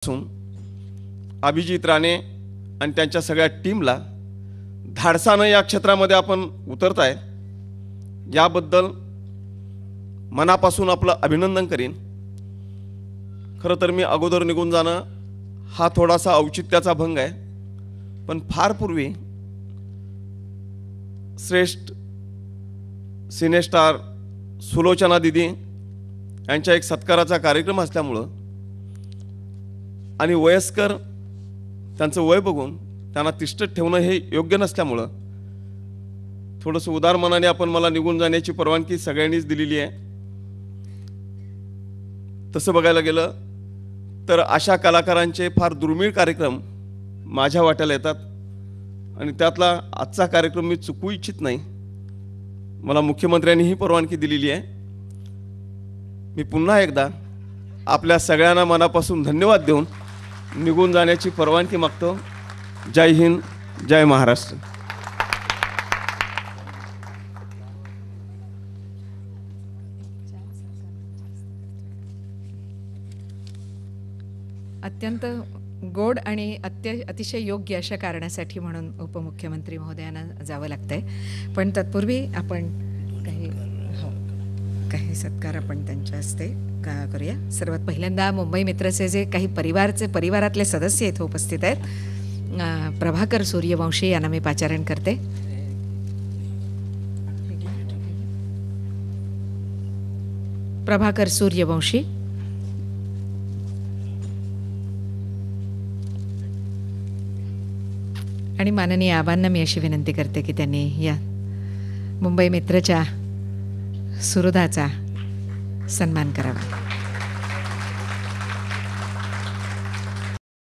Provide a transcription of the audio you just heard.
पासून अभिजित राणे आणि त्यांच्या सगळ्या टीमला धाडसानं या क्षेत्रामध्ये आपण उतरताय याबद्दल मनापासून आपलं अभिनंदन करीन। खरं तर मी अगोदर निघून जाणं हा थोडासा औचित्याचा भंग आहे, पण फार पूर्वी श्रेष्ठ सिनेस्टार सुलोचना दीदी यांच्या एक सत्काराचा कार्यक्रम असल्यामुळं आणि वयस्कर त्यांचं वय बघून त्यांना तिष्ठत ठेवणं हे योग्य नसल्यामुळं थोडंसं उदार मनाने आपण मला निघून जाण्याची परवानगी सगळ्यांनीच दिलेली आहे। तसं बघायला गेलं तर अशा कलाकारांचे फार दुर्मिळ कार्यक्रम माझ्या वाट्याला येतात आणि त्यातला आजचा कार्यक्रम मी चुकवू इच्छित नाही। मला मुख्यमंत्र्यांनी ही परवानगी दिलेली आहे। मी पुन्हा एकदा आपल्या सगळ्यांना मनापासून धन्यवाद देऊन निघून जाण्याची परवानगी मागतो। जय हिंद, जय महाराष्ट्र। अत्यंत गोड आणि अतिशय योग्य अशा कारणासाठी म्हणून उपमुख्यमंत्री महोदयांना जावं लागतंय, पण तत्पूर्वी आपण काही सत्कार आपण त्यांच्या हस्ते करूया। सर्वात पहिल्यांदा मुंबई मित्रचे जे काही परिवारातले सदस्य इथे उपस्थित आहेत, प्रभाकर सूर्यवंशी यांना मी पाचारण करते। प्रभाकर सूर्यवंशी आणि माननीय आबांना मी अशी विनंती करते की त्यांनी या मुंबई मित्रच्या सुहृदाचा सन्मान करावा।